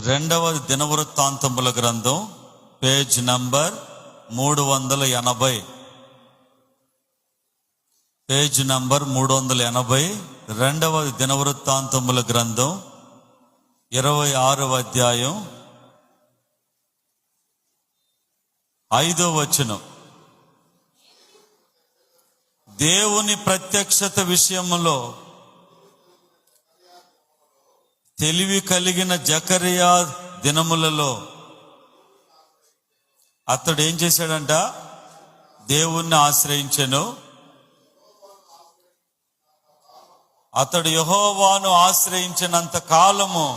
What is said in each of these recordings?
రెండవ దినవృత్తాంతముల గ్రంథం page number 380. Page number 380. రెండవ దినవృత్తాంతముల గ్రంథం 26వ అధ్యాయం 5వ వచనం. దేవుని ప్రత్యక్షత విషయములో తెలివి కలిగిన జకరియా దినములలో అతడు ఏం చేశాడంట? దేవుణ్ణి ఆశ్రయించెను. అతడు యెహోవాను ఆశ్రయించినంత కాలము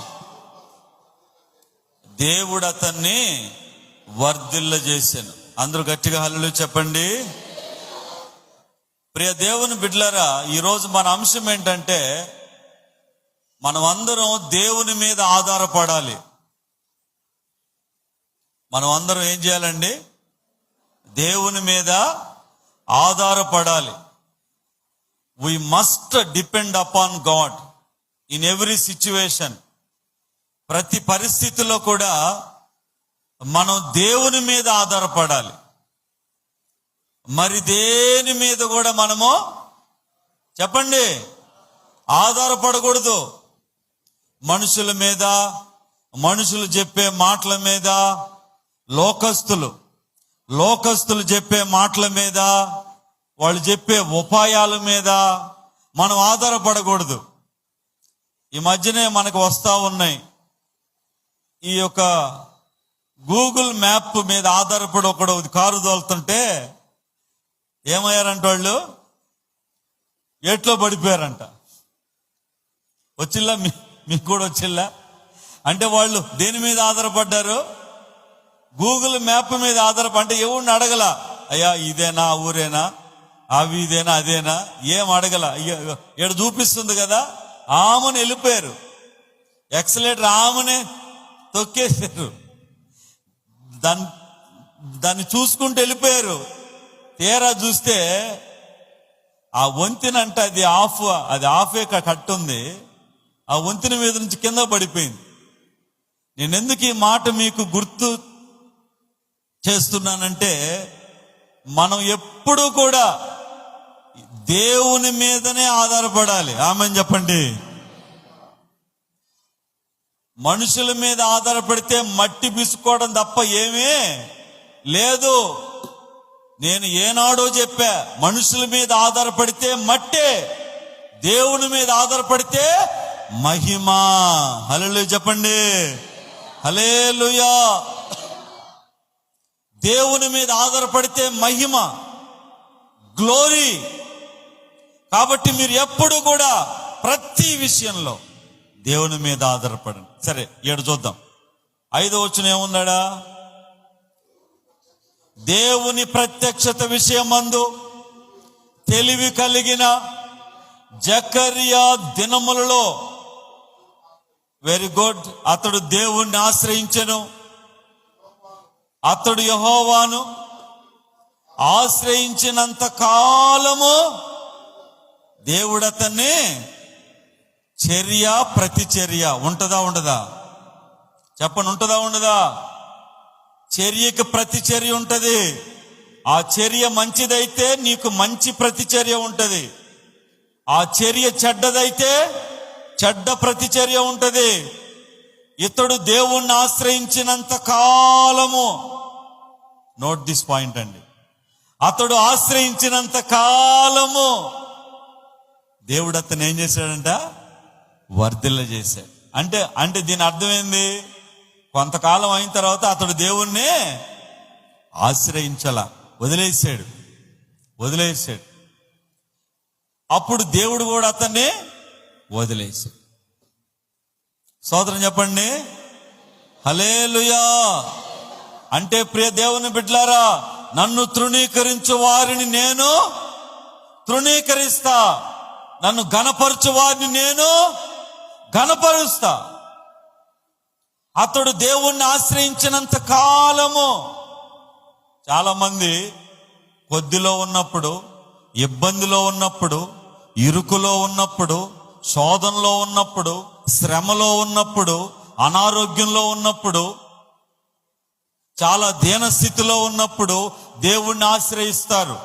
దేవుడు అతన్ని వర్ధిల్లజేసెను. అందరూ గట్టిగా హల్లెలూయా చెప్పండి. ప్రియ దేవుని బిడ్డలారా, ఈరోజు మన అంశం ఏంటంటే, మనం అందరం దేవుని మీద ఆధారపడాలి. మనం అందరం ఏం చేయాలండి? దేవుని మీద ఆధారపడాలి. We must depend upon God in every situation. ప్రతి పరిస్థితిలో కూడా మనం దేవుని మీద ఆధారపడాలి. మరి దేని మీద కూడా మనము చెప్పండి ఆధారపడకూడదు. మనుషుల మీద, మనుషులు చెప్పే మాటల మీద, లోకస్తులు చెప్పే మాటల మీద, వాళ్ళు చెప్పే ఉపాయాల మీద మనం ఆధారపడకూడదు. ఈ మధ్యనే మనకు వస్తా ఉన్నాయి, ఈ యొక్క గూగుల్ మ్యాప్ మీద ఆధారపడి ఒకడు కారు తోలుతుంటే ఏమయ్యారంట, వాళ్ళు ఎట్లో పడిపోయారంట. వచ్చిల్లా? మీకు కూడా వచ్చిల్లా? అంటే వాళ్ళు దేని మీద ఆధారపడ్డారు? గూగుల్ మ్యాప్ మీద అంటే ఎవరిని అడగల, అయ్యా ఇదేనా ఊరేనా, అవి ఇదేనా అదేనా, ఏం అడగల. ఇక్కడ చూపిస్తుంది కదా, ఆమెను వెళ్ళిపోయారు. ఎక్సలేటర్ ఆమెనే తొక్కేశారు. దాన్ని చూసుకుంటూ వెళ్ళిపోయారు. తీరా చూస్తే ఆ వంతెనంట అది ఆఫే కట్టుంది. ఆ వంతెన మీద నుంచి కింద పడిపోయింది. నేను ఎందుకు ఈ మాట మీకు గుర్తు చేస్తున్నానంటే, మనం ఎప్పుడూ కూడా దేవుని మీదనే ఆధారపడాలి. ఆమేన్ చెప్పండి. మనుషుల మీద ఆధారపడితే మట్టి బిసుకోవడం తప్ప ఏమీ లేదు. నేను ఏనాడో చెప్పా, మనుషుల మీద ఆధారపడితే మట్టే, దేవుని మీద ఆధారపడితే మహిమ. హల్లెలూయా చెప్పండి. హల్లెలూయా. దేవుని మీద ఆధారపడితే మహిమ, గ్లోరీ. కాబట్టి మీరు ఎప్పుడు కూడా ప్రతి విషయంలో దేవుని మీద ఆధారపడండి. సరే, 7 చూద్దాం. 5వ వచనం ఏమున్నాడా? దేవుని ప్రత్యక్షత విషయమందు తెలివి కలిగిన జకరియా దినములలో, వెరీ గుడ్, అతడు దేవుణ్ణి ఆశ్రయించెను. అతడు యెహోవాను ఆశ్రయించినంత కాలము దేవుడు అతన్ని చర్య ప్రతిచర్య ఉంటదా ఉండదా? చెప్పండి, ఉంటదా ఉండదా? చర్యకి ప్రతిచర్య ఉంటది. ఆ చర్య మంచిదైతే నీకు మంచి ప్రతిచర్య ఉంటది. ఆ చర్య చెడ్డదైతే చెడ్డ ప్రతిచర్య ఉంటది. ఇతడు దేవుణ్ణి ఆశ్రయించినంత కాలము, నోట్ దిస్ పాయింట్ అండి, అతడు ఆశ్రయించినంత కాలము దేవుడు అతను ఏం చేశాడంట? వర్ధిల్ల చేశాడు. అంటే దీని అర్థమైంది, కొంతకాలం అయిన తర్వాత అతడు దేవుణ్ణి ఆశ్రయించాల, వదిలేశాడు. అప్పుడు దేవుడు కూడా అతన్ని వదిలేశాడు. స్తోత్రం చెప్పండి. హల్లెలూయా. అంటే ప్రియ దేవుని బిడ్డలారా, నన్ను తృణీకరించు వారిని నేను తృణీకరిస్తా, నన్ను ఘనపరచు వారిని నేను ఘనపరుస్తా. అతడు దేవుణ్ణి ఆశ్రయించినంత కాలము. చాలా మంది కొద్దిలో ఉన్నప్పుడు, ఇబ్బందిలో ఉన్నప్పుడు, ఇరుకులో ఉన్నప్పుడు, శోధనలో ఉన్నప్పుడు, శ్రమలో ఉన్నప్పుడు, అనారోగ్యంలో ఉన్నప్పుడు, చాలా దీనస్థితిలో ఉన్నప్పుడు దేవుణ్ణి ఆశ్రయిస్తారు,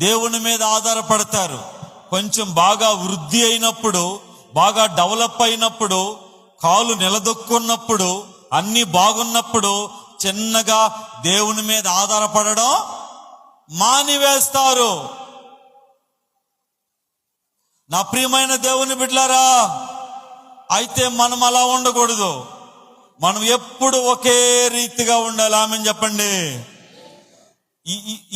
దేవుని మీద ఆధారపడతారు. కొంచెం బాగా వృద్ధి అయినప్పుడు, బాగా డెవలప్ అయినప్పుడు, కాలు నిలదొక్కున్నప్పుడు, అన్ని బాగున్నప్పుడు చిన్నగా దేవుని మీద ఆధారపడడం మానివేస్తారు. నా ప్రియమైన దేవుని బిడ్డలారా, అయితే మనం అలా ఉండకూడదు. మనం ఎప్పుడు ఒకే రీతిగా ఉండాలి. ఆమెను చెప్పండి.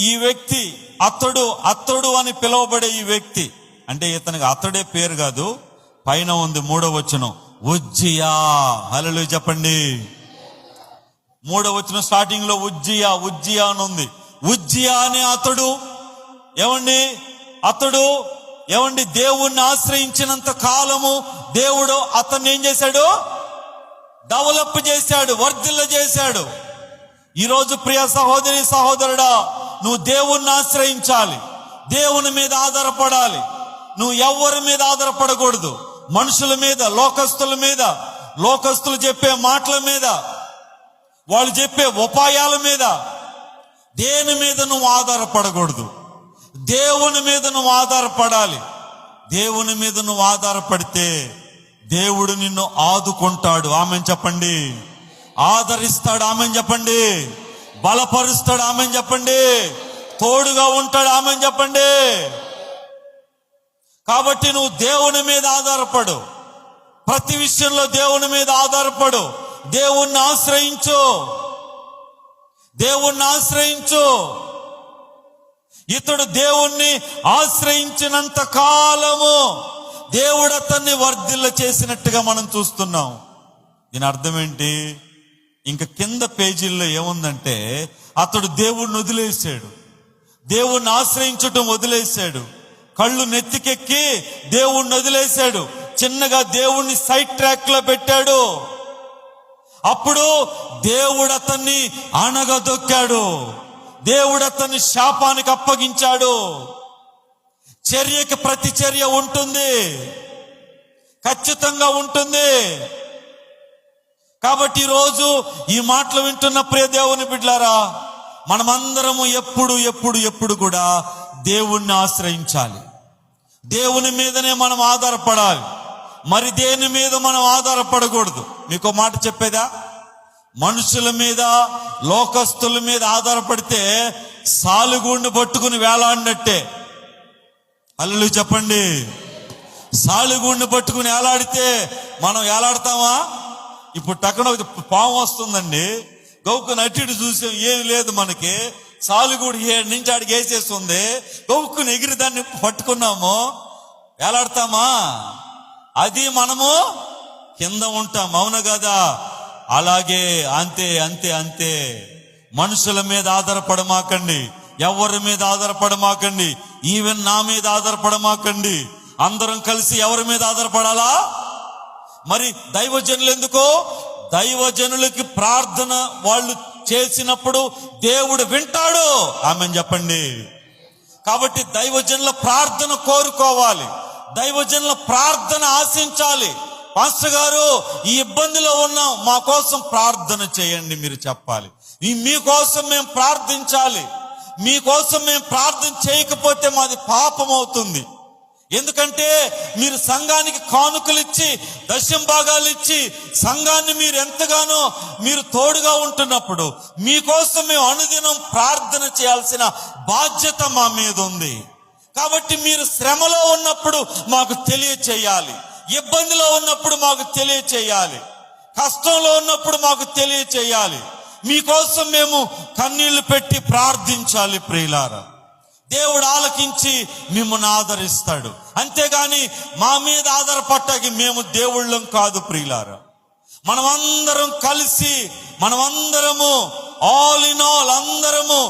ఈ వ్యక్తి అతడు అని పిలువబడే ఈ వ్యక్తి, అంటే ఇతనికి అతడే పేరు కాదు, పైన ఉంది 3వ వచనం, ఉజ్జియా. హల్లెలూయా చెప్పండి. 3వ వచనం స్టార్టింగ్ లో ఉజ్జియా అని ఉంది. ఉజ్జియా అనే అతడు ఏమండి దేవుణ్ణి ఆశ్రయించినంత కాలము దేవుడు అతన్ని ఏం చేశాడు? డెవలప్ చేశాడు, వర్ధిల్ల చేశాడు. ఈరోజు ప్రియ సహోదరి సహోదరుడా, నువ్వు దేవుణ్ణి ఆశ్రయించాలి, దేవుని మీద ఆధారపడాలి. నువ్వు ఎవరి మీద ఆధారపడకూడదు. మనుషుల మీద, లోకస్తుల మీద, లోకస్తులు చెప్పే మాటల మీద, వాళ్ళు చెప్పే ఉపాయాల మీద, దేని మీద నువ్వు ఆధారపడకూడదు. దేవుని మీద నువ్వు ఆధారపడాలి. దేవుని మీద నువ్వు ఆధారపడితే దేవుడు నిన్ను ఆదుకుంటాడు. ఆమెను చెప్పండి. ఆదరిస్తాడు. ఆమెను చెప్పండి. బలపరుస్తాడు. ఆమెను చెప్పండి. తోడుగా ఉంటాడు. ఆమెను చెప్పండి. కాబట్టి నువ్వు దేవుని మీద ఆధారపడు. ప్రతి విషయంలో దేవుని మీద ఆధారపడు. దేవుణ్ణి ఆశ్రయించు. ఇతడు దేవుణ్ణి ఆశ్రయించినంత కాలము దేవుడు అతన్ని వర్ధిల్ల చేసినట్టుగా మనం చూస్తున్నాం. దీని అర్థం ఏంటి? ఇంకా కింద పేజీల్లో ఏముందంటే, అతడు దేవుణ్ణి వదిలేశాడు, దేవుణ్ణి ఆశ్రయించటం వదిలేశాడు, కళ్ళు నెత్తికెక్కి దేవుణ్ణి వదిలేశాడు, చిన్నగా దేవుణ్ణి సైడ్ ట్రాక్ లో పెట్టాడు. అప్పుడు దేవుడు అతన్ని అణగదొక్కాడు. దేవుడు అతన్ని శాపానికి అప్పగించాడు. చర్యకి ప్రతి చర్య ఉంటుంది, ఖచ్చితంగా ఉంటుంది. కాబట్టి ఈరోజు ఈ మాటలు వింటున్న ప్రియ దేవుని బిడ్డలారా, మనమందరము ఎప్పుడు కూడా దేవుణ్ణి ఆశ్రయించాలి. దేవుని మీదనే మనం ఆధారపడాలి. మరి దేని మీద మనం ఆధారపడకూడదు. మీకు మాట చెప్పేదా? మనుషుల మీద, లోకస్తుల మీద ఆధారపడితే సాలుగుండు పట్టుకుని వేలాడినట్టే. హల్లెలూయా చెప్పండి. సాలుగుండు పట్టుకుని వేలాడితే మనం వేలాడతామా? ఇప్పుడు టక్కన పాము వస్తుందండి, గౌక్కుని అటు చూసి ఏం లేదు మనకి, సాలుగుడు 7 నుంచి ఆడికి వేసేస్తుంది, గౌక్కుని ఎగిరి దాన్ని పట్టుకున్నాము, వేలాడతామా? అది మనము కింద ఉంటాం. అవును కదా? అలాగే అంతే. మనుషుల మీద ఆధారపడమాకండి, ఎవరి మీద ఆధారపడమాకండి, ఈవెన్ నా మీద ఆధారపడమాకండి. అందరం కలిసి ఎవరి మీద ఆధారపడాలా? మరి దైవజనులు ఎందుకో? దైవజనులకి ప్రార్థన వాళ్ళు చేసినప్పుడు దేవుడు వింటాడు. ఆమెను చెప్పండి. కాబట్టి దైవజనుల ప్రార్థన కోరుకోవాలి, దైవజనుల ప్రార్థన ఆశించాలి. పాస్టర్ గారు ఈ ఇబ్బందిలో ఉన్నాం, మా కోసం ప్రార్థన చేయండి మీరు చెప్పాలి. మీకోసం మేము ప్రార్థించాలి. మీకోసం మేము ప్రార్థన చేయకపోతే మాది పాపం అవుతుంది. ఎందుకంటే మీరు సంఘానికి కానుకలు ఇచ్చి, దశమ భాగాలు ఇచ్చి, సంఘాన్ని మీరు ఎంతగానో మీరు తోడుగా ఉంటున్నప్పుడు మీకోసం మేము అనుదినం ప్రార్థన చేయాల్సిన బాధ్యత మా మీద ఉంది. కాబట్టి మీరు శ్రమలో ఉన్నప్పుడు మాకు తెలియచేయాలి, ఇబ్బందిలో ఉన్నప్పుడు మాకు తెలియచేయాలి, కష్టంలో ఉన్నప్పుడు మాకు తెలియచేయాలి. మీకోసం మేము కన్నీళ్లు పెట్టి ప్రార్థించాలి. ప్రియులారా, దేవుడు ఆలకించి మిమ్మల్ని ఆదరిస్తాడు. అంతేగాని మా మీద ఆధారపడ్డానికి మేము దేవుళ్ళం కాదు. ప్రియులారా, మనమందరం కలిసి, మనమందరము ఆల్ ఇన్ ఆల్ అందరము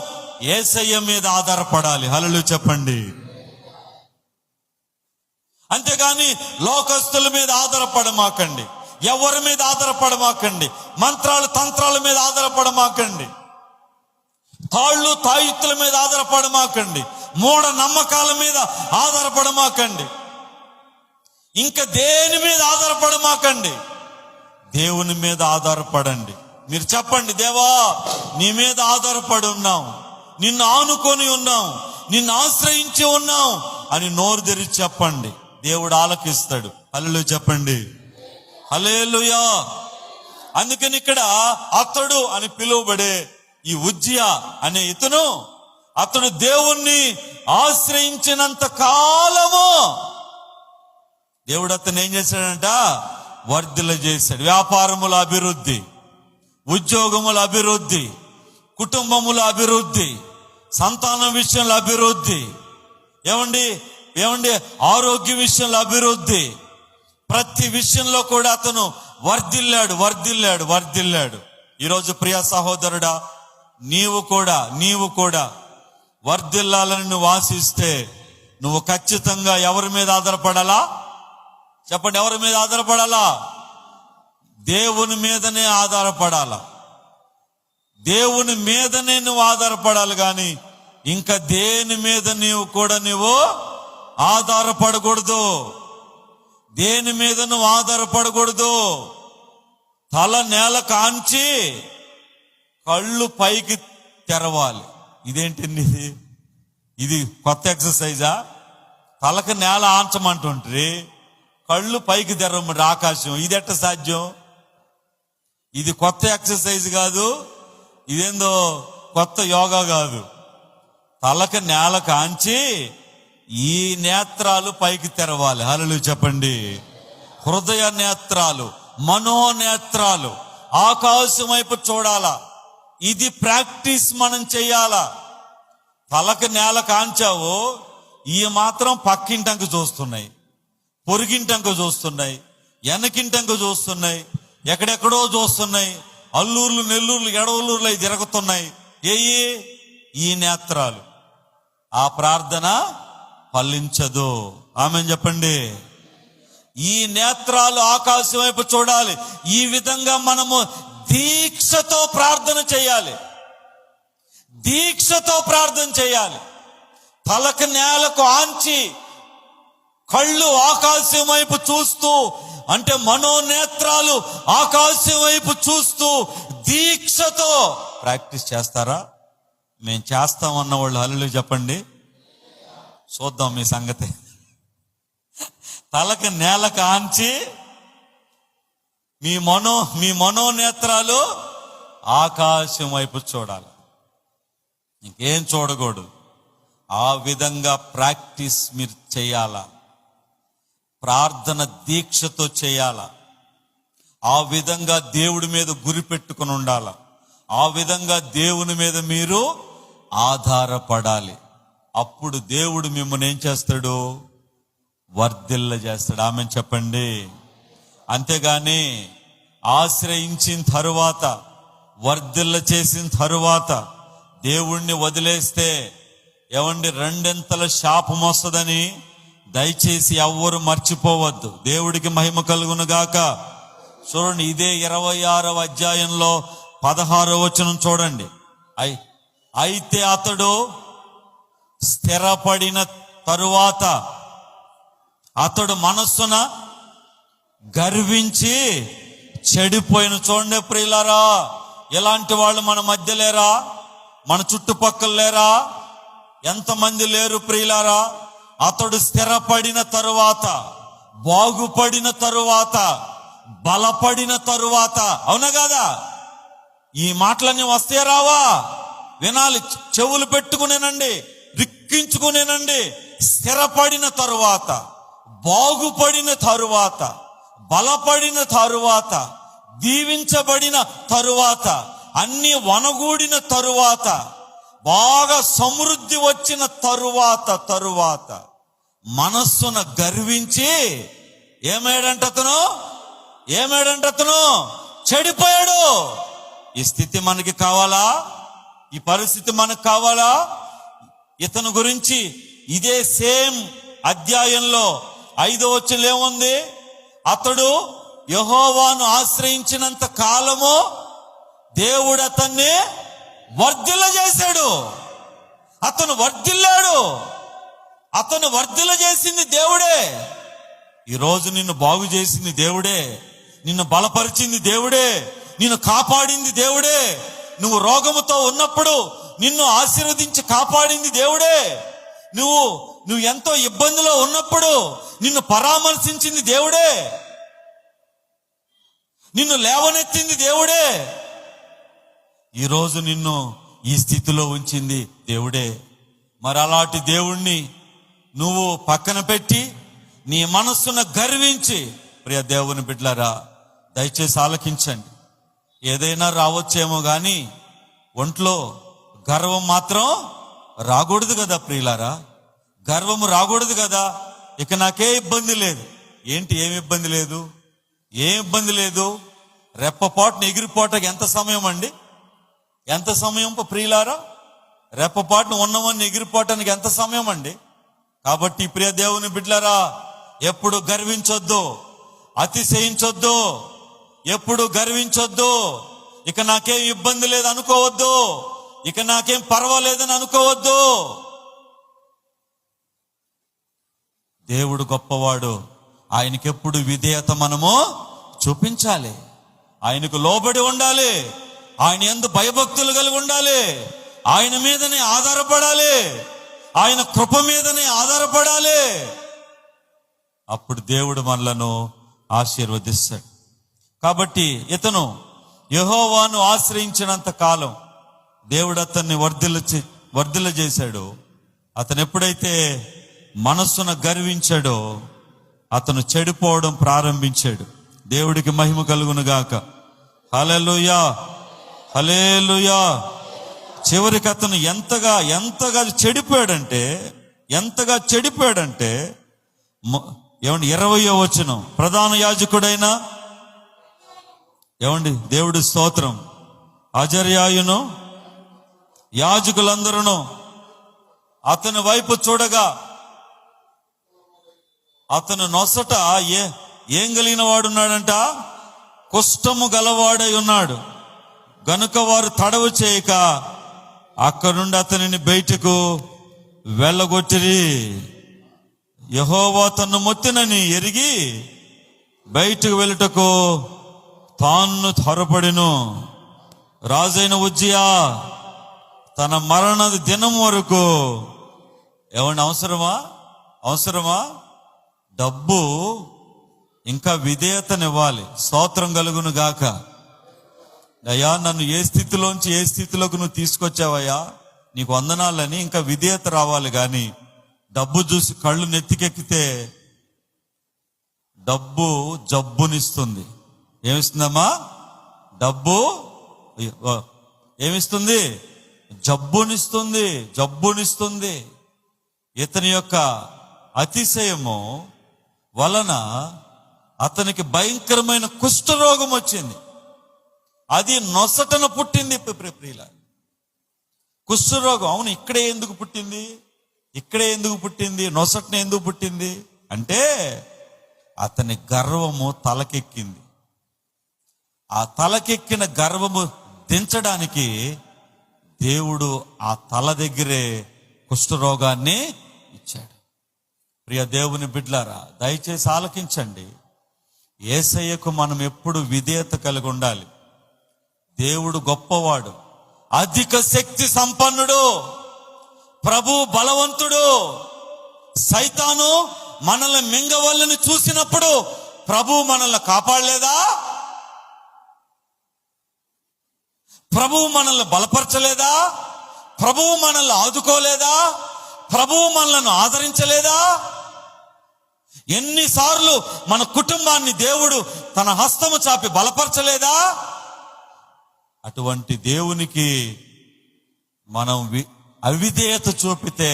యేసయ్య మీద ఆధారపడాలి. హల్లెలూయా చెప్పండి. అంతేగాని లోకస్తుల మీద ఆధారపడమాకండి, ఎవరి మీద ఆధారపడమాకండి, మంత్రాలు తంత్రాల మీద ఆధారపడమాకండి, తాళ్ళు తాయిత్తుల మీద ఆధారపడమాకండి, మూఢ నమ్మకాల మీద ఆధారపడమాకండి, ఇంకా దేని మీద ఆధారపడమాకండి. దేవుని మీద ఆధారపడండి. మీరు చెప్పండి, దేవా నీ మీద ఆధారపడి ఉన్నాం, నిన్ను ఆనుకొని ఉన్నాం, నిన్ను ఆశ్రయించి ఉన్నాం అని నోరు తెరిచి చెప్పండి. దేవుడు ఆలకిస్తాడు. హల్లెలూయా చెప్పండి, హల్లెలూయా. అందుకని ఇక్కడ అతడు అని పిలువబడే ఈ ఉజ్జియా అనే ఇతను, అతడు దేవుణ్ణి ఆశ్రయించినంత కాలము దేవుడు అతను ఏం చేశాడంట? వర్ధిల్ల చేశాడు. వ్యాపారముల అభివృద్ధి, ఉద్యోగముల అభివృద్ధి, కుటుంబముల అభివృద్ధి, సంతానం విషయంలో అభివృద్ధి, ఏమండి ఆరోగ్య విషయంలో అభివృద్ధి, ప్రతి విషయంలో కూడా అతను వర్ధిల్లాడు. ఈరోజు ప్రియ సహోదరుడా, నీవు కూడా వర్ధిల్లాలని నువ్వు ఆశిస్తే నువ్వు ఖచ్చితంగా ఎవరి మీద ఆధారపడాలా? చెప్పండి, ఎవరి మీద ఆధారపడాలా? దేవుని మీదనే ఆధారపడాలా. దేవుని మీదనే నువ్వు ఆధారపడాలి కానీ ఇంకా దేని మీద నువ్వు ఆధారపడకూడదు. దేని మీద నువ్వు ఆధారపడకూడదు. తల నేల కాంచి కళ్ళు పైకి తెరవాలి. ఇదేంటండి ఇది కొత్త ఎక్సర్సైజా? తలకు నేల ఆంచమంటుండ్రి, కళ్ళు పైకి తెరవమంటారు ఆకాశం. ఇది ఎట్ట సాధ్యం? ఇది కొత్త ఎక్సర్సైజ్ కాదు, ఇదేందో కొత్త యోగా కాదు. తలకు నేల కాంచి ఈ నేత్రాలు పైకి తెరవాలి. హల్లెలూయా చెప్పండి. హృదయ నేత్రాలు, మనోనేత్రాలు ఆకాశం వైపు చూడాలా. ఇది ప్రాక్టీస్ మనం చెయ్యాలా. తలకు నేల కాంచావు, ఈ మాత్రం పక్కింటంక చూస్తున్నాయి, పొరిగింటంక చూస్తున్నాయి, వెనకింటంక చూస్తున్నాయి, ఎక్కడెక్కడో చూస్తున్నాయి, అల్లూర్లు నెల్లూర్లు ఎడవలూర్లు అవి తిరుగుతున్నాయి. ఈ నేత్రాలు. ఆ ప్రార్థన ఫలించదు. ఆమేన్ చెప్పండి. ఈ నేత్రాలు ఆకాశం వైపు చూడాలి. ఈ విధంగా మనము దీక్షతో ప్రార్థన చేయాలి. తలకు నేలకు ఆంచి కళ్ళు ఆకాశం వైపు చూస్తూ, అంటే మనోనేత్రాలు ఆకాశం వైపు చూస్తూ దీక్షతో ప్రాక్టీస్ చేస్తారా? మేము చేస్తామన్న వాళ్ళు హల్లెలూయా చెప్పండి. చూద్దాం మీ సంగతి. తలకు నేలకు ఆంచి మీ మనోనేత్రాలు ఆకాశం వైపు చూడాలి, ఇంకేం చూడకూడదు. ఆ విధంగా ప్రాక్టీస్ మీరు చేయాలా. ప్రార్థన దీక్షతో చేయాలా. ఆ విధంగా దేవుడి మీద గురి పెట్టుకుని ఉండాలా. ఆ విధంగా దేవుని మీద మీరు ఆధారపడాలి. అప్పుడు దేవుడు మిమ్మల్ని ఏం చేస్తాడు? వర్ధిల్ల చేస్తాడు. ఆమె చెప్పండి. అంతేగాని ఆశ్రయించిన తరువాత, వర్ధిల్ల చేసిన తరువాత దేవుణ్ణి వదిలేస్తే రెండింతల శాపం వస్తుందని దయచేసి ఎవ్వరు మర్చిపోవద్దు. దేవుడికి మహిమ కలుగును గాక. చూడండి, ఇదే 26వ అధ్యాయంలో 16వ వచనం చూడండి. అయితే అతడు స్థిరపడిన తరువాత అతడు మనస్సున గర్వించి చెడిపోయిన. చూడండి ప్రియులారా, ఎలాంటి వాళ్ళు మన మధ్య లేరా? మన చుట్టుపక్కల లేరా? ఎంతమంది లేరు ప్రియులారా? అతడు స్థిరపడిన తరువాత, బాగుపడిన తరువాత, బలపడిన తరువాత. అవునా కాదా? ఈ మాటలన్నీ వస్తే రావా? వినాలి, చెవులు పెట్టుకునేనండి, రిక్కించుకునేనండి. స్థిరపడిన తరువాత, బాగుపడిన తరువాత, బలపడిన తరువాత, దీవించబడిన తరువాత, అన్ని వనగూడిన తరువాత, బాగా సమృద్ధి వచ్చిన తరువాత మనస్సున గర్వించి ఏమేడంట అతను చెడిపోయాడు. ఈ స్థితి మనకి కావాలా? ఈ పరిస్థితి మనకు కావాలా? ఇతను గురించి ఇదే సేమ్ అధ్యాయంలో 5వ వచనంలో ఏముంది? అతడు యెహోవాను ఆశ్రయించినంత కాలము దేవుడు అతన్ని వర్ధిల్ల చేశాడు. అతను వర్ధిల్లాడు. అతను వర్ధిల్ల చేసింది దేవుడే. ఈరోజు నిన్ను బాగు చేసింది దేవుడే. నిన్ను బలపరిచింది దేవుడే, నిన్ను కాపాడింది దేవుడే. నువ్వు రోగముతో ఉన్నప్పుడు నిన్ను ఆశీర్వదించి కాపాడింది దేవుడే. నువ్వు ఎంతో ఇబ్బందిలో ఉన్నప్పుడు నిన్ను పరామర్శించింది దేవుడే, నిన్ను లేవనెత్తింది దేవుడే. ఈరోజు నిన్ను ఈ స్థితిలో ఉంచింది దేవుడే. మరి అలాంటి దేవుణ్ణి నువ్వు పక్కన పెట్టి నీ మనస్సును గర్వించి, ప్రియ దేవుని బిడ్డలారా దయచేసి ఆలకించండి. ఏదైనా రావచ్చేమో గాని ఒంట్లో గర్వం మాత్రం రాకూడదు కదా ప్రియులారా. గర్వము రాకూడదు కదా. ఇక నాకే ఇబ్బంది లేదు. ఏంటి ఏమి ఇబ్బంది లేదు? ఏం ఇబ్బంది లేదు. రెప్పపాటును ఎగిరిపోవటానికి ఎంత సమయం అండి? ఎంత సమయం ప్రియులారా? రెప్పపాటును ఉన్నవన్నీ ఎగిరిపోవటానికి ఎంత సమయం అండి? కాబట్టి ప్రియ దేవుని బిడ్డలారా, ఎప్పుడు గర్వించొద్దు, అతిశయించొద్దు, ఎప్పుడు గర్వించొద్దు. ఇక నాకేం ఇబ్బంది లేదు అనుకోవద్దు, ఇక నాకేం పర్వాలేదని అనుకోవద్దు. దేవుడు గొప్పవాడు. ఆయనకెప్పుడు విధేయత మనము చూపించాలి. ఆయనకు లోబడి ఉండాలి. ఆయన యందు భయభక్తులు కలిగి ఉండాలి. ఆయన మీదనే ఆధారపడాలి. ఆయన కృప మీదనే ఆధారపడాలి. అప్పుడు దేవుడు మనలను ఆశీర్వదిస్తాడు. కాబట్టి ఇతను యెహోవాను ఆశ్రయించినంత కాలం దేవుడు అతన్ని వర్ధిల్ల చేశాడు. అతను ఎప్పుడైతే మనస్సున గర్వించాడో అతను చెడిపోవడం ప్రారంభించాడు. దేవుడికి మహిమ కలుగును గాక. హల్లెలూయా, హల్లెలూయా. చివరికి అతను ఎంతగా చెడిపోయాడంటే ఏమండి 20వ వచనం, ప్రధాన యాజకుడైన ఏమండి దేవుడి స్తోత్రం, అజర్యాయును యాజకులందరూ అతని వైపు చూడగా అతను నొసట ఏం కలిగిన వాడున్నాడంట? కుష్ఠము గలవాడై ఉన్నాడు. గనుక వారు తడవు చేయక అక్కడి నుండి అతనిని బయటకు వెళ్ళగొట్టిరి. యెహోవా తన్ను మొత్తినని ఎరిగి బయటకు వెళ్ళుటకు తాను త్వరపడెను. రాజైన ఉజ్జియా తన మరణ దినం వరకు ఏమన్నా అవసరమా డబ్బు ఇంకా విధేయతనివ్వాలి. స్తోత్రం కలుగును గాక. అయ్యా, నన్ను ఏ స్థితిలోంచి ఏ స్థితిలోకి నువ్వు తీసుకొచ్చావయ్యా, నీకు వందనాలని ఇంకా విధేయత రావాలి. గాని డబ్బు చూసి కళ్ళు నెత్తికెక్కితే డబ్బు జబ్బునిస్తుంది. ఏమిస్తుందమ్మా? డబ్బు ఏమిస్తుంది? జబ్బునిస్తుంది. ఇతని యొక్క అతిశయము వలన అతనికి భయంకరమైన కుష్ఠరోగం వచ్చింది. అది నొసటన పుట్టింది. ప్రియుల, కుష్ఠరోగం. అవును, ఇక్కడే ఎందుకు పుట్టింది? నొసటన ఎందుకు పుట్టింది అంటే అతని గర్వము తలకెక్కింది. ఆ తలకెక్కిన గర్వము దించడానికి దేవుడు ఆ తల దగ్గరే కుష్ఠరోగాన్ని ఇచ్చాడు. ప్రియ దేవుని బిడ్డలారా దయచేసి ఆలకించండి. యేసయ్యకు మనం ఎప్పుడు విధేయత కలిగి ఉండాలి. దేవుడు గొప్పవాడు, అధిక శక్తి సంపన్నుడు, ప్రభు బలవంతుడు. సైతాను మనల్ని మింగవల్లని చూసినప్పుడు ప్రభు మనల్ని కాపాడలేదా? ప్రభువు మనల్ని బలపరచలేదా? ప్రభువు మనల్ని ఆదుకోలేదా? ప్రభువు మనల్ని ఆదరించలేదా? ఎన్నిసార్లు మన కుటుంబాన్ని దేవుడు తన హస్తము చాపి బలపరచలేదా? అటువంటి దేవునికి మనం అవిధేయత చూపితే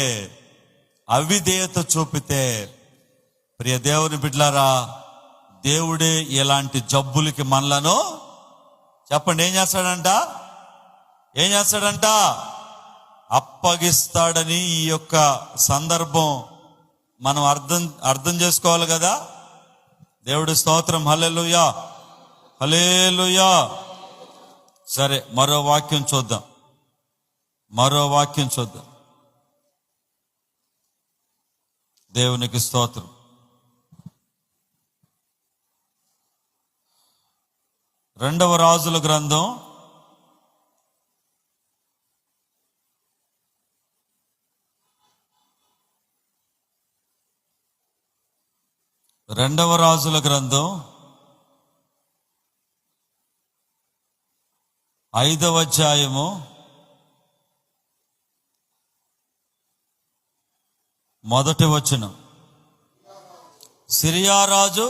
ప్రియ దేవుని బిడ్డలారా, దేవుడే ఇలాంటి జబ్బులకి మనలను చెప్పండి ఏం చేస్తాడంట? అప్పగిస్తాడని ఈ యొక్క సందర్భం మనం అర్థం చేసుకోవాలి కదా. దేవుడి స్తోత్రం. హల్లెలూయా, హల్లెలూయా. సరే, మరో వాక్యం చూద్దాం. దేవునికి స్తోత్రం. రెండవ రాజుల గ్రంథం 5వ అధ్యాయము 1వ వచనం. సిరియా రాజు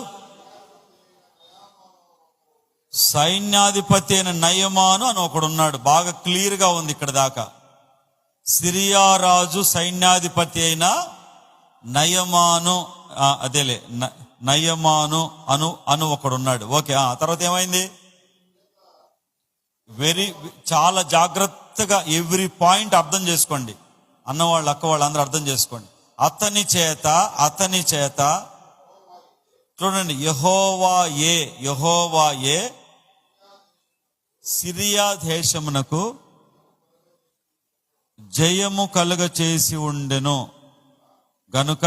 సైన్యాధిపతి అయిన నయమాను అని ఒకడున్నాడు. బాగా క్లియర్గా ఉంది ఇక్కడ దాకా. సిరియా రాజు సైన్యాధిపతి అయిన నయమాను, అదేలే నయమాను అను ఒకడున్నాడు. ఓకే, ఆ తర్వాత ఏమైంది? చాలా జాగ్రత్తగా ఎవ్రీ పాయింట్ అర్థం చేసుకోండి. అన్నవాళ్ళు అక్కవాళ్ళు అందరూ అర్థం చేసుకోండి. అతని చేత చూడండి, యెహోవాయే సిరియా దేశమునకు జయము కలుగ చేసి ఉండెను గనుక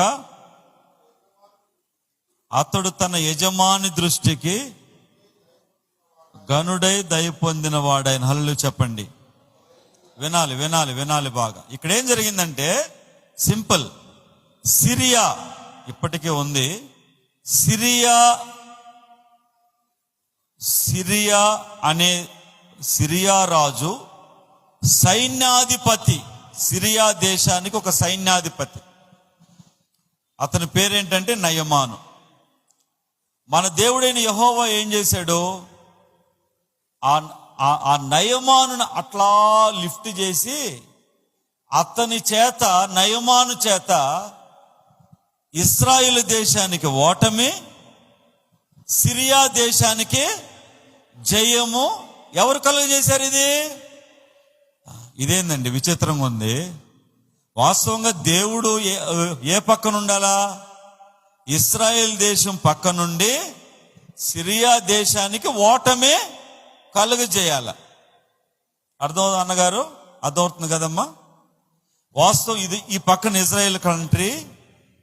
అతడు తన యజమాని దృష్టికి గనుడై దయ పొందిన వాడైన. హల్లు చెప్పండి. వినాలి బాగా. ఇక్కడ ఏం జరిగిందంటే సింపుల్. సిరియా ఇప్పటికే ఉంది. సిరియా రాజు సైన్యాధిపతి. సిరియా దేశానికి ఒక సైన్యాధిపతి. అతని పేరేంటంటే నయమాను. మన దేవుడైన యెహోవా ఏం చేశాడు? ఆ నయమానును అట్లా లిఫ్ట్ చేసి నయమాను చేత ఇశ్రాయేలు దేశానికి ఓటమి, సిరియా దేశానికి జయము ఎవరు కలుగజేశారు? ఇదేందండి విచిత్రంగా ఉంది. వాస్తవంగా దేవుడు ఏ పక్కన ఉండాలా? ఇశ్రాయేల్ దేశం పక్క నుండి సిరియా దేశానికి ఓటమే కలుగజేయాల. అర్థం అన్నగారు? అర్థమవుతుంది కదమ్మా? వాస్తవం ఇది. ఈ పక్కన ఇజ్రాయెల్ కంట్రీ,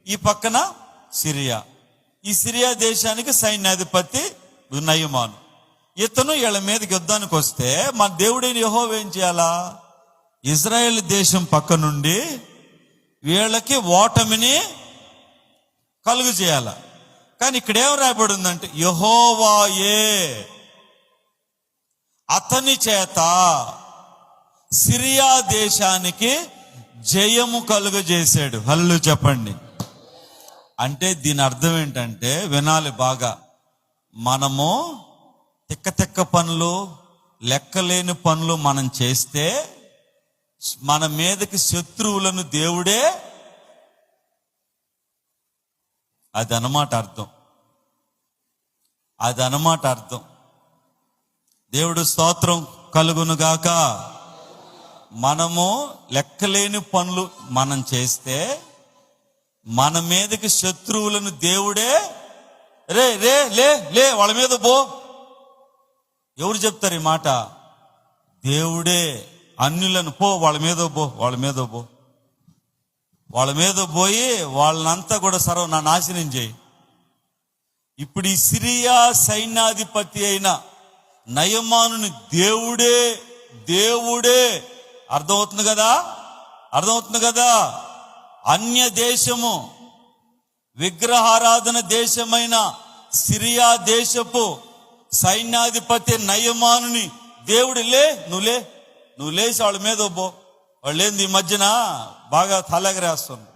ఈ పక్కన సిరియా. ఈ సిరియా దేశానికి సైన్యాధిపతి నయమాను. ఇతను వీళ్ళ మీదకి యుద్ధానికి వస్తే మన దేవుడైన యెహోవా ఏం చేయాలా? ఇజ్రాయెల్ దేశం పక్క నుండి వీళ్ళకి ఓటమిని కలుగు చేయాల. కానీ ఇక్కడ ఏం రాయబడి ఉందంటే యెహోవాయే అతని చేత సిరియా దేశానికి జయము కలుగజేశాడు. హల్లు చెప్పండి. అంటే దీని అర్థం ఏంటంటే, వినాలి బాగా. మనము తిక్క పనులు, లెక్కలేని పనులు మనం చేస్తే మన మీదకి శత్రువులను దేవుడే, అదనమాట అర్థం. దేవుడు స్తోత్రం కలుగునుగాక. మనము లెక్కలేని పనులు మనం చేస్తే మన మీదకి శత్రువులను దేవుడే లే వాళ్ళ మీద పో. ఎవరు చెప్తారు ఈ మాట? దేవుడే. అన్యులను పో, వాళ్ళ మీద పోయి వాళ్ళనంతా కూడా నాశనం చేయి. ఇప్పుడు ఈ సిరియా సైన్యాధిపతి అయిన నయమానుని దేవుడే అర్థమవుతుంది కదా? అన్య దేశము, విగ్రహారాధన దేశమైన సిరియా దేశపు సైన్యాధిపతి నయమానుని దేవుడు నువ్వు లేచి వాళ్ళ మీద పో. వాళ్ళు ఏంది ఈ మధ్యన బాగా తలెగరేస్తుంది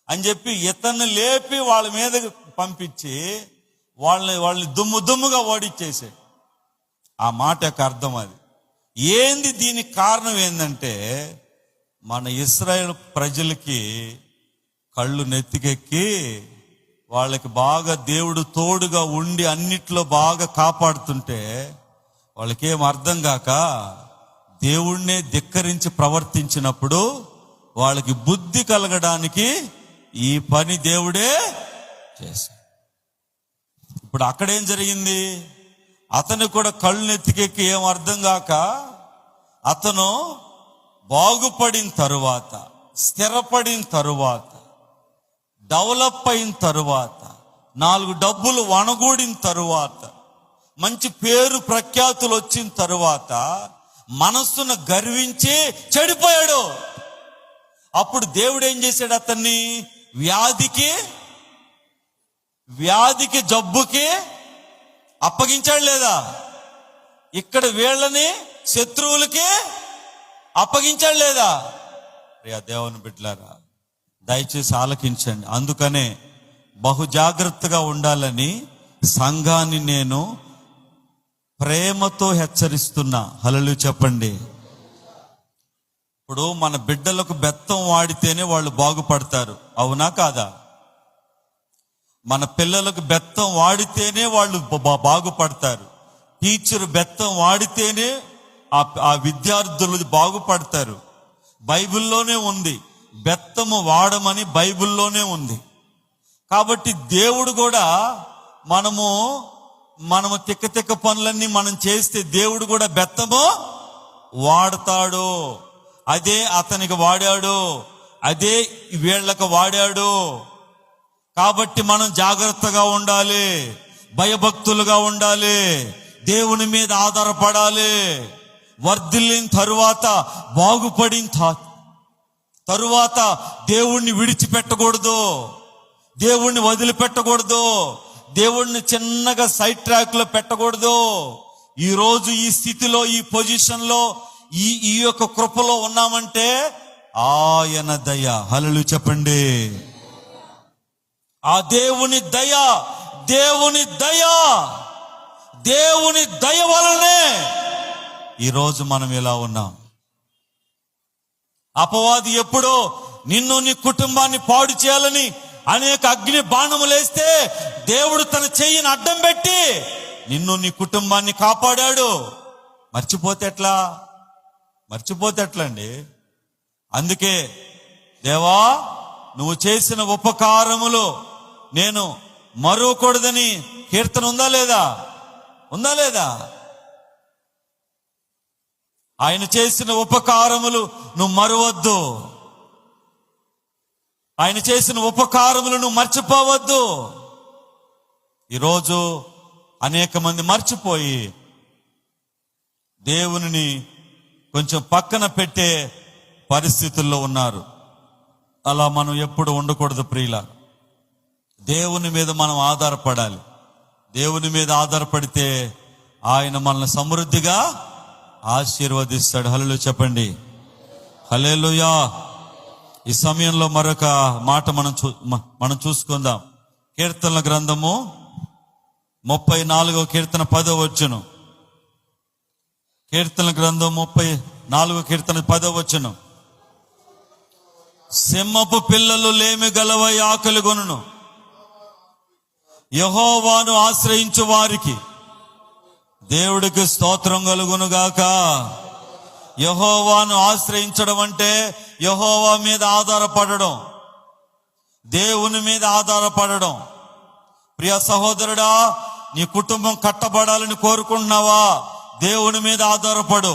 అని చెప్పి ఇతన్ని లేపి వాళ్ళ మీద పంపించి వాళ్ళని దుమ్ముగా ఓడిచ్చేసే. ఆ మాట యొక్క అర్థం అది. ఏంది దీనికి కారణం ఏంటంటే, మన ఇశ్రాయేల్ ప్రజలకి కళ్ళు నెత్తికెక్కి వాళ్ళకి బాగా దేవుడు తోడుగా ఉండి అన్నిట్లో బాగా కాపాడుతుంటే వాళ్ళకేం అర్థం కాక దేవుణ్ణే ధిక్కరించి ప్రవర్తించినప్పుడు వాళ్ళకి బుద్ధి కలగడానికి ఈ పని దేవుడే చేశాడు. ఇప్పుడు అక్కడేం జరిగింది? అతను కూడా కళ్ళు నెత్తికెక్కి ఏం అర్థం కాక అతను బాగుపడిన తరువాత, స్థిరపడిన తరువాత, డెవలప్ అయిన తరువాత, 4 డబ్బులు వనగూడిన తరువాత, మంచి పేరు ప్రఖ్యాతులు వచ్చిన తరువాత మనస్సును గర్వించి చెడిపోయాడు. అప్పుడు దేవుడు ఏం చేశాడు? అతన్ని వ్యాధికి జబ్బుకి అప్పగించాడు లేదా? ఇక్కడ వీళ్ళని శత్రువులకి అప్పగించాడు లేదా? ప్రియ దేవుని బిడ్డలారా, దయచేసి ఆలకించండి. అందుకనే బహు జాగ్రత్తగా ఉండాలని సంఘాన్ని నేను ప్రేమతో హెచ్చరిస్తున్నా. హల్లెలూయా చెప్పండి. ఇప్పుడు మన బిడ్డలకు బెత్తం వాడితేనే వాళ్ళు బాగుపడతారు, అవునా కాదా? మన పిల్లలకు బెత్తం వాడితేనే వాళ్ళు బాగుపడతారు. టీచర్ బెత్తం వాడితేనే ఆ విద్యార్థులు బాగుపడతారు. బైబిల్లోనే ఉంది, బెత్తము వాడమని బైబిల్లోనే ఉంది. కాబట్టి దేవుడు కూడా మనము తిక్క పనులన్నీ మనం చేస్తే దేవుడు కూడా బెత్తము వాడతాడు. అదే అతనికి వాడాడు, అదే వీళ్ళకు వాడాడు. కాబట్టి మనం జాగ్రత్తగా ఉండాలి, భయభక్తులుగా ఉండాలి, దేవుని మీద ఆధారపడాలి. వర్ధిల్లిన తరువాత, బాగుపడిన తరువాత దేవుణ్ణి విడిచిపెట్టకూడదు, దేవుణ్ణి వదిలిపెట్టకూడదు, దేవుణ్ణి చిన్నగా సైడ్ ట్రాక్ లో పెట్టకూడదు. ఈ రోజు ఈ స్థితిలో, ఈ పొజిషన్ లో, ఈ యొక్క కృపలో ఉన్నామంటే ఆయన దయ. హల్లెలూయా చెప్పండి. ఆ దేవుని దయ, దేవుని దయ, దేవుని దయ వలనే ఈరోజు మనం ఇలా ఉన్నాం. అపవాది ఎప్పుడో నిన్ను నీ కుటుంబాన్ని పాడు చేయాలని అనేక అగ్ని బాణములేస్తే దేవుడు తన చెయ్యిని అడ్డం పెట్టి నిన్ను నీ కుటుంబాన్ని కాపాడాడు. మర్చిపోతే ఎట్లా అండి? అందుకే దేవా, నువ్వు చేసిన ఉపకారములు నేను మరువకూడదని కీర్తన ఉందా లేదా? ఆయన చేసిన ఉపకారములు నువ్వు మరువద్దు, ఆయన చేసిన ఉపకారములు నువ్వు మర్చిపోవద్దు. ఈరోజు అనేక మంది మర్చిపోయి దేవునిని కొంచెం పక్కన పెట్టే పరిస్థితుల్లో ఉన్నారు. అలా మనం ఎప్పుడు ఉండకూడదు ప్రియుల. దేవుని మీద మనం ఆధారపడాలి. దేవుని మీద ఆధారపడితే ఆయన మనల్ని సమృద్ధిగా ఆశీర్వదిస్తాడు. హల్లెలూయా చెప్పండి. హల్లెలూయా. ఈ సమయంలో మరొక మాట మనం చూసుకుందాం. కీర్తనల గ్రంథము 34వ కీర్తన 10వ వచనం. కీర్తనల గ్రంథం 34వ కీర్తన 10వ వచనం. సింహపు పిల్లలు లేమి గలవై ఆకలి గొనును, యెహోవాను ఆశ్రయించు వారికి దేవుడికి స్తోత్రం కలుగునుగాక. యెహోవాను ఆశ్రయించడం అంటే యెహోవా మీద ఆధారపడడం, దేవుని మీద ఆధారపడడం. ప్రియ సహోదరుడా, నీ కుటుంబం కట్టబడాలని కోరుకుంటున్నావా? దేవుని మీద ఆధారపడు,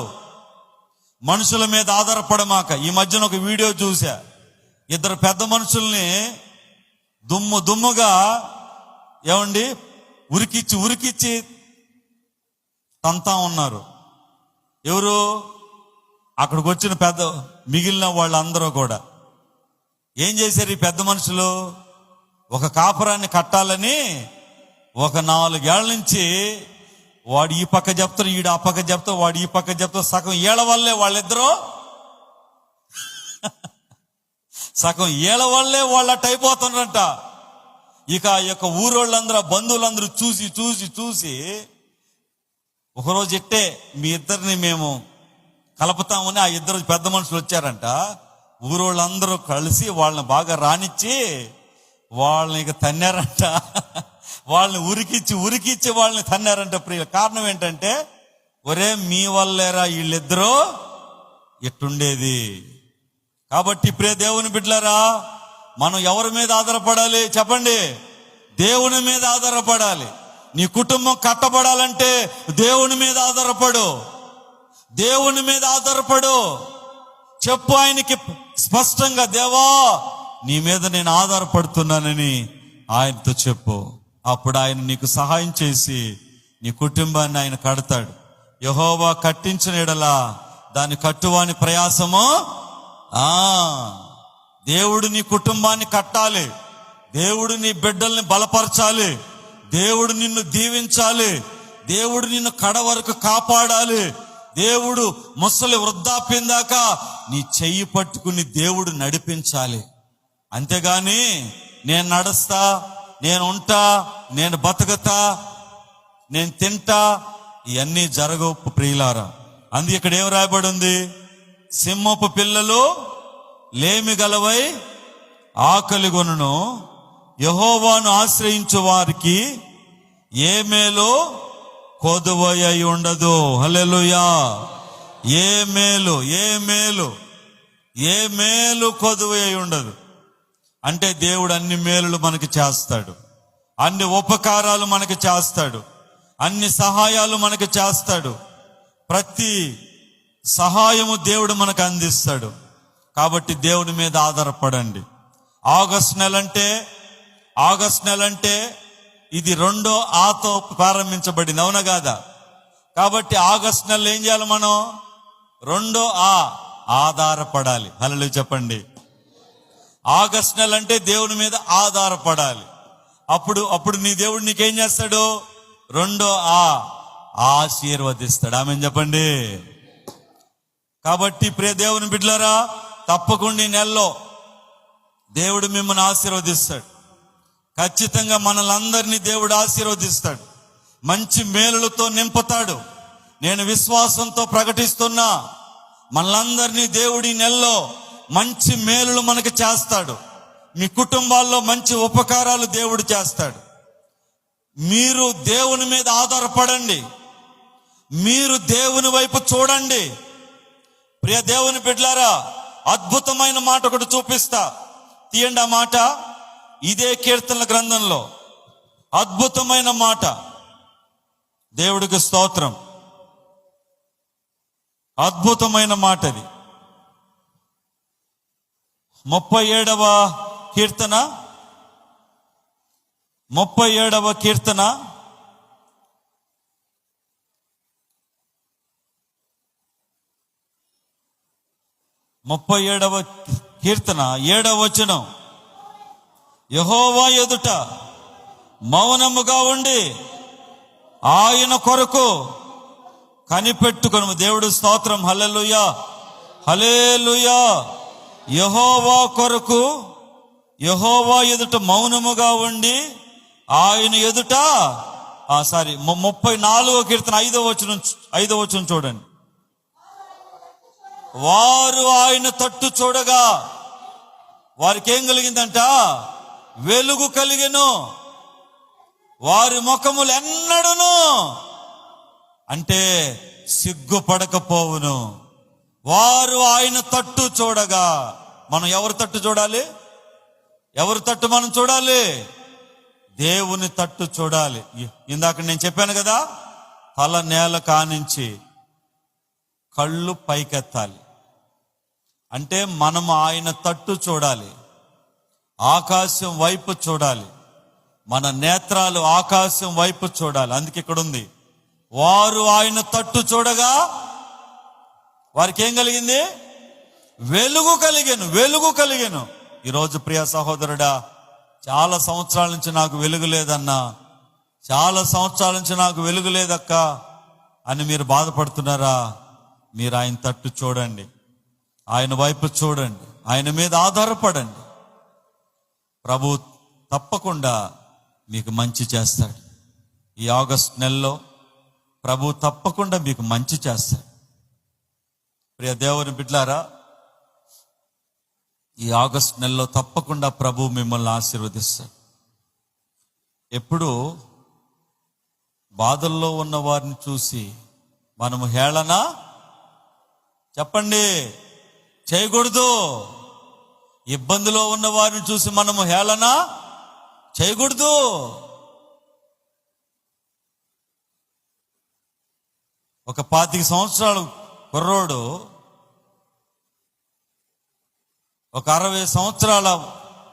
మనుషుల మీద ఆధారపడమాక. ఈ మధ్యన ఒక వీడియో చూసా. ఇద్దరు పెద్ద మనుషుల్ని దుమ్ముగా ఏమండి ఉరికిచ్చి తంతా ఉన్నారు. ఎవరు? అక్కడికి వచ్చిన మిగిలిన వాళ్ళందరూ కూడా ఏం చేశారు? ఈ పెద్ద మనుషులు ఒక కాపురాన్ని కట్టాలని ఒక 4 ఏళ్ల నుంచి వాడు ఈ పక్క చెప్తారు, ఈడు ఆ పక్క చెప్తారు, వాడు ఈ పక్క చెప్తారు. సగం ఏళ్ల వల్లే వాళ్ళు అట్ట అయిపోతున్నారంట. ఇక ఆ యొక్క ఊరోళ్ళందరూ, బంధువులందరూ చూసి ఒకరోజు ఇట్టే మీ ఇద్దరిని మేము కలుపుతామని ఆ ఇద్దరు పెద్ద మనుషులు వచ్చారంట. ఊరోళ్ళందరూ కలిసి వాళ్ళని బాగా రానిచ్చి వాళ్ళని ఇక తన్నారంట. వాళ్ళని ఉరికిచ్చి వాళ్ళని తన్నారంట. ప్రియ కారణం ఏంటంటే, ఒరే మీ వల్లేరా వీళ్ళిద్దరూ ఎట్టుండేది. కాబట్టి ప్రియ దేవుని బిడ్డలారా, మనం ఎవరి మీద ఆధారపడాలి చెప్పండి? దేవుని మీద ఆధారపడాలి. నీ కుటుంబం కట్టబడాలంటే దేవుని మీద ఆధారపడు, దేవుని మీద ఆధారపడు. చెప్పు ఆయనకి స్పష్టంగా, దేవా నీ మీద నేను ఆధారపడుతున్నానని ఆయనతో చెప్పు. అప్పుడు ఆయన నీకు సహాయం చేసి నీ కుటుంబాన్ని ఆయన కడతాడు. యెహోవా కట్టించిన యెడల దాని కట్టువాని ప్రయాసము. దేవుడు నీ కుటుంబాన్ని కట్టాలి, దేవుడు నీ బిడ్డల్ని బలపరచాలి, దేవుడు నిన్ను దీవించాలి, దేవుడు నిన్ను కడ వరకు కాపాడాలి, దేవుడు ముసలి వృద్ధాప్యం దాకా నీ చెయ్యి పట్టుకుని దేవుడు నడిపించాలి. అంతేగాని నేను నడుస్తా, నేను ఉంటా, నేను బతకతా, నేను తింటా, ఇవన్నీ జరగవు ప్రియులారా. అందుకే ఇక్కడ ఏం రాయబడి ఉంది? సింహపు పిల్లలు లేమి గలవై ఆకలిగొనును, యెహోవాను ఆశ్రయించు వారికి ఏ మేలు కొదువై ఉండదు. హల్లెలూయా. ఏ మేలు కొదువై ఉండదు. అంటే దేవుడు అన్ని మేలులు మనకి చేస్తాడు, అన్ని ఉపకారాలు మనకి చేస్తాడు, అన్ని సహాయాలు మనకి చేస్తాడు. ప్రతి సహాయము దేవుడు మనకు అందిస్తాడు. కాబట్టి దేవుడి మీద ఆధారపడండి. ఆగస్ట్ నెల అంటే ఇది 2వ ఆతో ప్రారంభించబడింది, అవునా కాదా? కాబట్టి ఆగస్ట్ నెలలో ఏం చేయాలి? మనం 2వ ఆధారపడాలి. హల్లెలూయా చెప్పండి. ఆగస్ట్ నెల అంటే దేవుని మీద ఆధారపడాలి. అప్పుడు నీ దేవుడు నీకేం చేస్తాడు? 2వ ఆశీర్వదిస్తాడు. ఆమేన్ చెప్పండి. కాబట్టి ప్రియ దేవుని బిడ్డలారా, తప్పకుండా ఈ నెలలో దేవుడు మిమ్మల్ని ఆశీర్వదిస్తాడు. ఖచ్చితంగా మనలందరినీ దేవుడు ఆశీర్వదిస్తాడు, మంచి మేలులతో నింపుతాడు. నేను విశ్వాసంతో ప్రకటిస్తున్నా, మనలందరినీ దేవుడు ఈ నెలలో మంచి మేలులు మనకు చేస్తాడు. మీ కుటుంబాల్లో మంచి ఉపకారాలు దేవుడు చేస్తాడు. మీరు దేవుని మీద ఆధారపడండి, మీరు దేవుని వైపు చూడండి. ప్రియ దేవుని బిడ్డలారా, అద్భుతమైన మాట ఒకటి చూపిస్తా, తీయండి ఆ మాట. ఇదే కీర్తనల గ్రంథంలో అద్భుతమైన మాట. దేవుడికి స్తోత్రం. అద్భుతమైన మాట అది. 37వ కీర్తన 37వ కీర్తన 7వ వచనం. యెహోవా ఎదుట మౌనముగా ఉండి ఆయన కొరకు కనిపెట్టుకొనుము. దేవుడు స్తోత్రం. హల్లెలూయా, హల్లెలూయా. యెహోవా కొరకు, యెహోవా ఎదుట మౌనముగా ఉండి ఆయన ఎదుట 34వ కీర్తన 5వ వచనం చూడండి. వారు ఆయన తట్టు చూడగా వారికి ఏం కలిగిందంట? వెలుగు కలిగెను. వారి ముఖములు ఎన్నడును అంటే సిగ్గుపడకపోవును. వారు ఆయన తట్టు చూడగా. మనం ఎవరి తట్టు చూడాలి? ఎవరి తట్టు మనం చూడాలి? దేవుని తట్టు చూడాలి. ఇందాక నేను చెప్పాను కదా, తల నేల కానించి కళ్ళు పైకెత్తాలి. అంటే మనం ఆయన తట్టు చూడాలి, ఆకాశం వైపు చూడాలి. మన నేత్రాలు ఆకాశం వైపు చూడాలి. అందుకే ఇక్కడ ఉంది, వారు ఆయన తట్టు చూడగా వారికి ఏం కలిగింది? వెలుగు కలిగెను. వెలుగు కలిగెను. ఈరోజు ప్రియ సహోదరుడా, చాలా సంవత్సరాల నుంచి నాకు వెలుగు లేదన్నా, చాలా సంవత్సరాల నుంచి నాకు వెలుగు లేదక్క అని మీరు బాధపడుతున్నారా? మీరు ఆయన తట్టు చూడండి, ఆయన వైపు చూడండి, ఆయన మీద ఆధారపడండి. ప్రభు తప్పకుండా మీకు మంచి చేస్తాడు. ఈ ఆగస్ట్ నెలలో ప్రభు తప్పకుండా మీకు మంచి చేస్తాడు. ప్రియ దేవుని బిడ్డలారా, ఈ ఆగస్ట్ నెలలో తప్పకుండా ప్రభు మిమ్మల్ని ఆశీర్వదిస్తాడు. ఎప్పుడు బాధల్లో ఉన్న వారిని చూసి మనము హేళన చెప్పండి చేయకూడదు. ఇబ్బందిలో ఉన్న వారిని చూసి మనము హేళన చేయకూడదు. ఒక 25 సంవత్సరాలు కుర్రోడు ఒక 60 సంవత్సరాల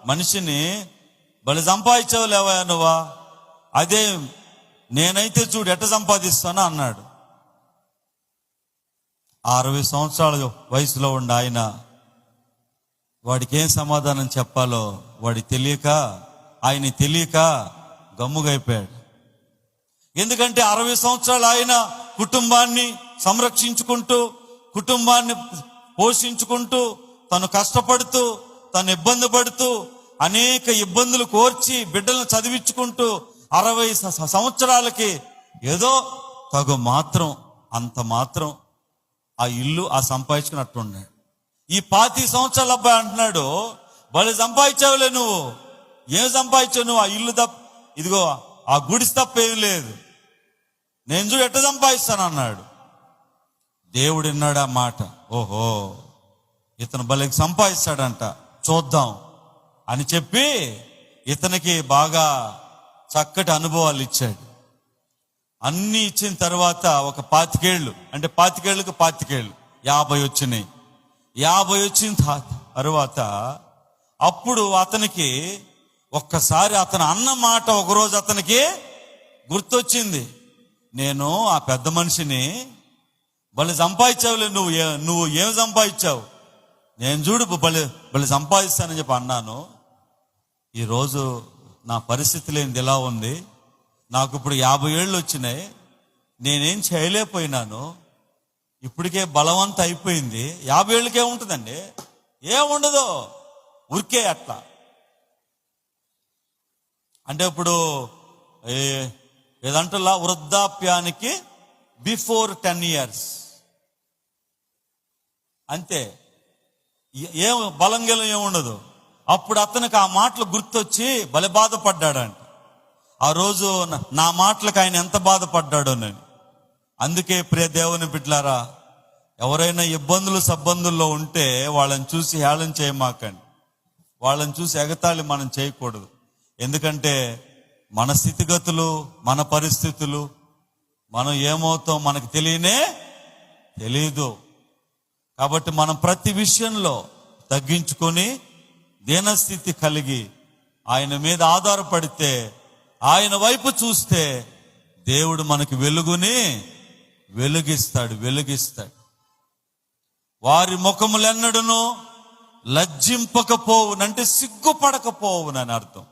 మనిషిని బలి సంపాదించవు లేవా నువ్వా? అదే నేనైతే చూడు ఎట్ట సంపాదిస్తానో అన్నాడు. 60 సంవత్సరాల వయసులో ఉండి ఆయన, వాడికి ఏం సమాధానం చెప్పాలో ఆయన తెలియక గమ్ముగైపోయాడు. ఎందుకంటే 60 సంవత్సరాలు ఆయన కుటుంబాన్ని సంరక్షించుకుంటూ, కుటుంబాన్ని పోషించుకుంటూ, తను కష్టపడుతూ, తను ఇబ్బంది పడుతూ, అనేక ఇబ్బందులు కోర్చి బిడ్డలను చదివించుకుంటూ 60 సంవత్సరాలకి ఏదో అంత మాత్రం ఆ ఇల్లు సంపాదించుకున్నట్టున్నాడు. ఈ 25 సంవత్సరాల అబ్బాయి అంటున్నాడు, భలే సంపాదించావులే నువ్వు, ఏం సంపాదించావు నువ్వు? ఆ ఇల్లు ఇదిగో ఆ గుడిసి తప్ప ఏం లేదు, నేను చూడు ఎట్ట సంపాదిస్తాను అన్నాడు. దేవుడు విన్నాడు ఆ మాట. ఓహో, ఇతను భలే సంపాదిస్తాడంట, చూద్దాం అని చెప్పి ఇతనికి బాగా చక్కటి అనుభవాలు ఇచ్చాడు. అన్ని ఇచ్చిన తర్వాత ఒక 25 ఏళ్ళు, అంటే 25 ఏళ్ళకి 50 వచ్చినాయి. 50 వచ్చిన తర్వాత అప్పుడు అతనికి ఒక్కసారి అతను అన్న మాట ఒకరోజు అతనికి గుర్తొచ్చింది. నేను ఆ పెద్ద మనిషిని, భలే సంపాదించావులే నువ్వు ఏం సంపాదించావు, నేను చూడు భలే సంపాదిస్తానని చెప్పి అన్నాను. ఈరోజు నా పరిస్థితి లేనిది ఎలా ఉంది, నాకు ఇప్పుడు 50 ఏళ్ళు వచ్చినాయి, నేనేం చేయలేకపోయినాను, ఇప్పటికే బలవంతం అయిపోయింది. 50 ఏళ్ళకే ఉంటుందండి, ఏముండదు, ఉరికే అట్లా. అంటే ఇప్పుడు ఏదంటలా వృద్ధాప్యానికి బిఫోర్ 10 years అంతే, ఏం బలంగెలం ఏముండదు. అప్పుడు అతనికి ఆ మాటలు గుర్తొచ్చి భలే బాధపడ్డాడంట. ఆ రోజు నా మాటలకు ఆయన ఎంత బాధపడ్డాడోనని. అందుకే ప్రియ దేవుని బిడ్డలారా, ఎవరైనా సబ్బందుల్లో ఉంటే వాళ్ళని చూసి హేళన చేయమాకండి, వాళ్ళని చూసి ఎగతాళి మనం చేయకూడదు. ఎందుకంటే మన స్థితిగతులు, మన పరిస్థితులు, మనం ఏమవుతాం మనకు తెలీదు. కాబట్టి మనం ప్రతి విషయంలో తగ్గించుకొని దీనస్థితి కలిగి ఆయన మీద ఆధారపడితే, ఆయన వైపు చూస్తే దేవుడు మనకి వెలుగిస్తాడు. వారి ముఖములెన్నడును లజ్జింపకపోవునంటే సిగ్గుపడకపోవునని అర్థం.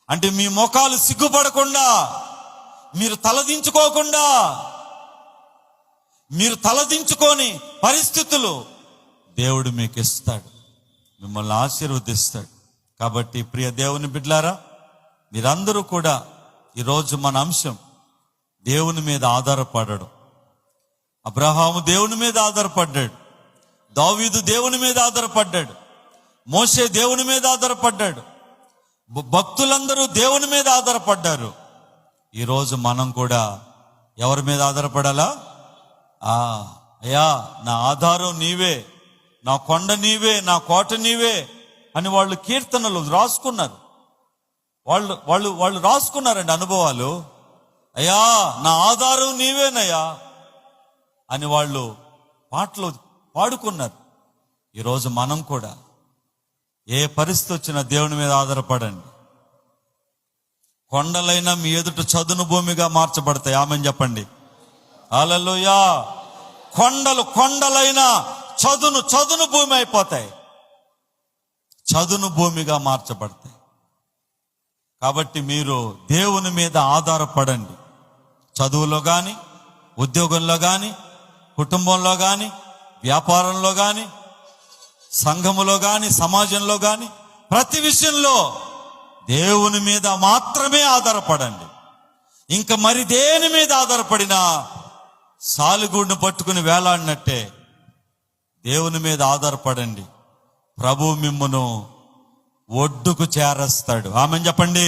అంటే మీ ముఖాలు సిగ్గుపడకుండా, మీరు తలదించుకొని పరిస్థితులు దేవుడు మీకు ఇస్తాడు, మిమ్మల్ని ఆశీర్వదిస్తాడు. కాబట్టి ప్రియ దేవుని బిడ్డలారా, మీరందరూ కూడా ఈరోజు మన అంశం దేవుని మీద ఆధారపడడం. అబ్రహాము దేవుని మీద ఆధారపడ్డాడు, దావీదు దేవుని మీద ఆధారపడ్డాడు, మోషే దేవుని మీద ఆధారపడ్డాడు, భక్తులందరూ దేవుని మీద ఆధారపడ్డారు. ఈరోజు మనం కూడా ఎవరి మీద ఆధారపడాలా? అయ్యా, నా ఆధారం నీవే, నా కొండ నీవే, నా కోట నీవే అని వాళ్ళు కీర్తనలు రాసుకున్నారు. వాళ్ళు రాసుకున్నారండి అనుభవాలు. అయ్యా, నా ఆధారం నీవేనయ్యా అని వాళ్ళు పాటలు పాడుకున్నారు. ఈరోజు మనం కూడా ఏ పరిస్థితి వచ్చినా దేవుని మీద ఆధారపడండి. కొండలైనా మీ ఎదుట చదును భూమిగా మార్చబడతాయి. ఆమెన్ చెప్పండి. హల్లెలూయా. కొండలైనా చదును భూమి అయిపోతాయి, చదును భూమిగా మార్చబడతాయి. కాబట్టి మీరు దేవుని మీద ఆధారపడండి. చదువులో కానీ, ఉద్యోగంలో కానీ, కుటుంబంలో కానీ, వ్యాపారంలో కానీ, సంఘములో కానీ, సమాజంలో కానీ, ప్రతి విషయంలో దేవుని మీద మాత్రమే ఆధారపడండి. ఇంకా మరి దేని మీద ఆధారపడినా సాలుగూడును పట్టుకుని వేలాడినట్టే. దేవుని మీద ఆధారపడండి, ప్రభు మిమ్మును ఒడ్డుకు చేరస్తాడు. ఆమెన్ చెప్పండి.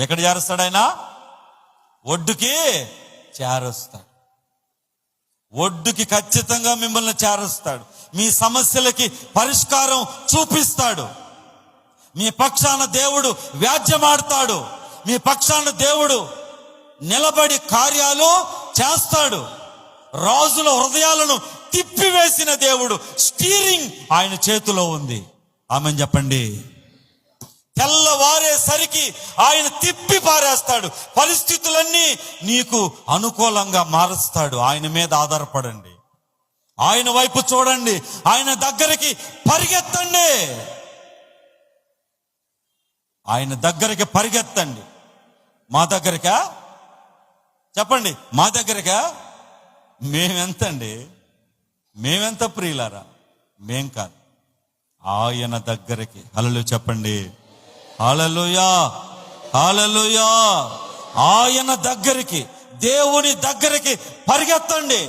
ఎక్కడ చేరస్తాడు ఆయన? ఒడ్డుకి చేరస్తాడు. ఒడ్డుకి ఖచ్చితంగా మిమ్మల్ని చేరస్తాడు. మీ సమస్యలకి పరిష్కారం చూపిస్తాడు. మీ పక్షాన దేవుడు వ్యాజ్యమాడతాడు. మీ పక్షాన దేవుడు నిలబడి కార్యాలు చేస్తాడు. రాజుల హృదయాలను తిప్పివేసిన దేవుడు, స్టీరింగ్ ఆయన చేతిలో ఉంది. ఆమెన్ చెప్పండి. తెల్లవారేసరికి ఆయన తిప్పి పారేస్తాడు. పరిస్థితులన్నీ నీకు అనుకూలంగా మారుస్తాడు. ఆయన మీద ఆధారపడండి, ఆయన వైపు చూడండి, ఆయన దగ్గరికి పరిగెత్తండి, ఆయన దగ్గరికి పరిగెత్తండి. మా దగ్గరికా? చెప్పండి, మా దగ్గరికా? మేమెంతండి? మేమెంత ప్రియులారా? మేం కాదు, ఆయన దగ్గరికి. హల్లెలూయా చెప్పండి. హల్లెలూయా, హల్లెలూయా. ఆయన దగ్గరికి, దేవుని దగ్గరికి పరిగెత్తండి.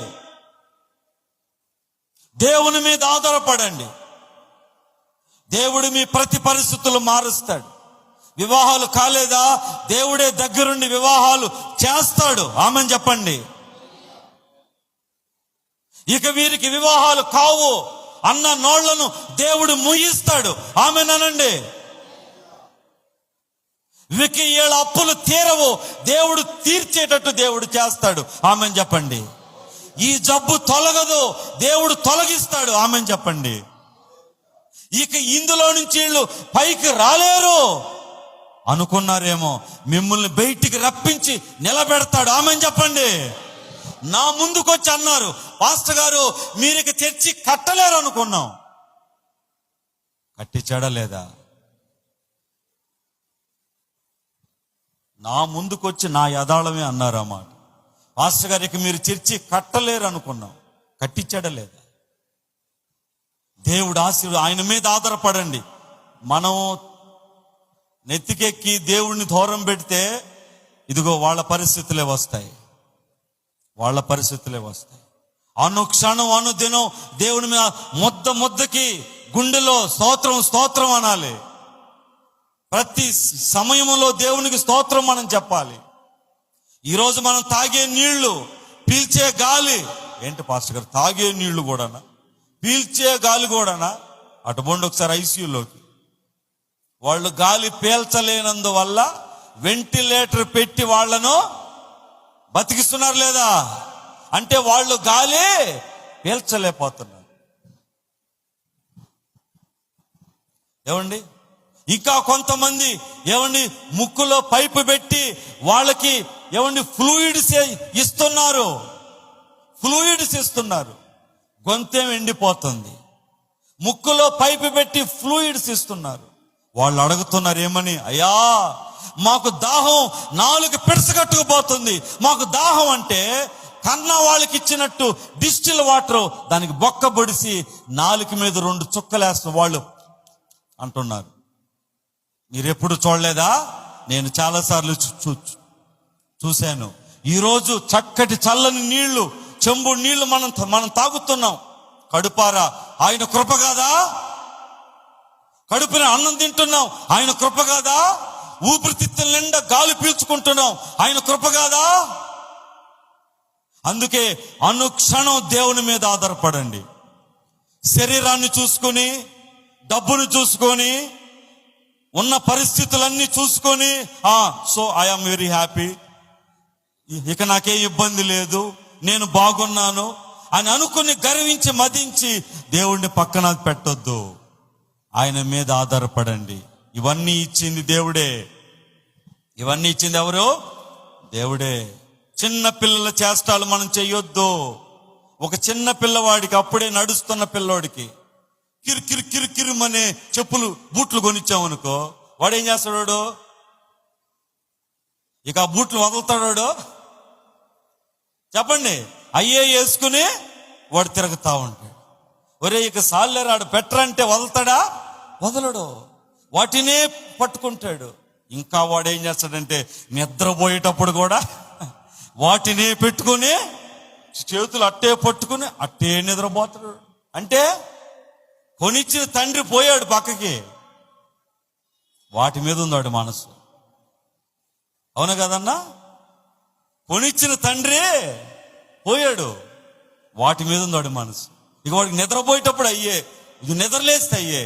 దేవుని మీద ఆధారపడండి. దేవుడు మీ ప్రతి పరిస్థితులు మారుస్తాడు. వివాహాలు కాలేదా? దేవుడే దగ్గరుండి వివాహాలు చేస్తాడు. ఆమేన్ చెప్పండి. ఇక వీరికి వివాహాలు కావు అన్న నోళ్లను దేవుడు ముగిస్తాడు. ఆమేన్ అనండి. వీరికి ఏళ్ళ అప్పులు తీరవు, దేవుడు తీర్చేటట్టు దేవుడు చేస్తాడు. ఆమేన్ చెప్పండి. ఈ జబ్బు తొలగదు, దేవుడు తొలగిస్తాడు. ఆమేన్ చెప్పండి. ఇక ఇందులో నుంచి వీళ్ళు పైకి రాలేరు అనుకున్నారేమో, మిమ్మల్ని బయటికి రప్పించి నిలబెడతాడు. ఆమేన్ చెప్పండి. నా ముందుకొచ్చి అన్నారు, పాస్టర్ గారు మీరు ఇక చర్చి కట్టలేరు అనుకున్నాం. కట్టించాడా లేదా? నా ముందుకొచ్చి నా యథాళమే అన్నారు అన్నమాట. పాస్టర్ గారికి మీరు చర్చి కట్టలేరు అనుకున్నాం. కట్టించాడా లేదా? దేవుడు ఆయన మీద ఆధారపడండి. మనం నెత్తికెక్కి దేవుడిని దూరం పెడితే ఇదిగో వాళ్ళ పరిస్థితులే వస్తాయి, వాళ్ళ పరిస్థితులే వస్తాయి. అనుక్షణం అనుదినం దేవుని మీద ముద్దకి గుండెలో స్తోత్రం స్తోత్రం అనాలి. ప్రతి సమయంలో దేవునికి స్తోత్రం మనం చెప్పాలి. ఈరోజు మనం తాగే నీళ్లు, పీల్చే గాలి, ఏంటి పాస్టర్ గారు తాగే నీళ్లు కూడానా, పీల్చే గాలి కూడానా? అటుబండి ఒకసారి ఐసీయూలోకి. వాళ్ళు గాలి పీల్చలేనందువల్ల వెంటిలేటర్ పెట్టి వాళ్లను బతికిస్తున్నారు లేదా? అంటే వాళ్ళు గాలి పీల్చలేకపోతున్నారు. ఏమండి, ఇంకా కొంతమంది ఏమండి ముక్కులో పైపు పెట్టి వాళ్ళకి ఏమండి ఫ్లూయిడ్స్ ఇస్తున్నారు, ఫ్లూయిడ్స్ ఇస్తున్నారు. గొంతేం ఎండిపోతుంది, ముక్కులో పైపు పెట్టి ఫ్లూయిడ్స్ ఇస్తున్నారు. వాళ్ళు అడుగుతున్నారు ఏమని? అయ్యా మాకు దాహం నాలుగు పిడసగట్టుకుపోతుంది. మాకు దాహం అంటే కన్నా వాళ్ళకి ఇచ్చినట్టు డిస్టిల్ వాటర్ దానికి బొక్క బొడిసి నాలుగు మీద 2 చుక్కలేస్తున్న వాళ్ళు అంటున్నారు. మీరెప్పుడు చూడలేదా? నేను చాలాసార్లు చూశాను. ఈరోజు చక్కటి చల్లని నీళ్లు, చెంబు నీళ్లు మనం తాగుతున్నాం. కడుపారా ఆయన కృప కాదా? కడుపున అన్నం తింటున్నాం, ఆయన కృప కాదా? ఊపిరితిత్తుల నిండా గాలి పీల్చుకుంటున్నాం, ఆయన కృప కాదా? అందుకే అనుక్షణం దేవుని మీద ఆధారపడండి. శరీరాన్ని చూసుకొని, డబ్బును చూసుకొని, ఉన్న పరిస్థితులన్నీ చూసుకొని సో ఐఎమ్ వెరీ హ్యాపీ, ఇక నాకే ఇబ్బంది లేదు, నేను బాగున్నాను అని అనుకుని గర్వించి మదించి దేవుణ్ణి పక్కన పెట్టొద్దు. ఆయన మీద ఆధారపడండి. ఇవన్నీ ఇచ్చింది దేవుడే. ఇవన్నీ ఇచ్చింది ఎవరు? దేవుడే. చిన్న పిల్లల చేష్టాలు మనం చెయ్యొద్దు. ఒక చిన్న పిల్లవాడికి, అప్పుడే నడుస్తున్న పిల్లోడికి కిరికిరిమనే చెప్పులు బూట్లు కొనిచ్చామనుకో, వాడు ఏం చేస్తాడు? ఇక ఆ బూట్లు వదులుతాడు? చెప్పండి. అయ్యే వేసుకుని వాడు తిరుగుతా ఉంటాడు. ఒరే ఇక సాలేరాడు పెట్టరంటే వదులుతాడా? వదలడు, వాటినే పట్టుకుంటాడు. ఇంకా వాడు ఏం చేస్తాడంటే నిద్రపోయేటప్పుడు కూడా వాటినే పెట్టుకుని చేతులు అట్టే పట్టుకుని అట్టే నిద్రపోతాడు. అంటే కొనిచ్చిన తండ్రి పోయాడు పక్కకి, వాటి మీద ఉందాడు మనసు. అవును కదన్నా? కొనిచ్చిన తండ్రి పోయాడు, వాటి మీద ఉందాడు మనసు. ఇక వాడికి నిద్రపోయేటప్పుడు అయ్యే, ఇది నిద్రలేస్తే అయ్యే.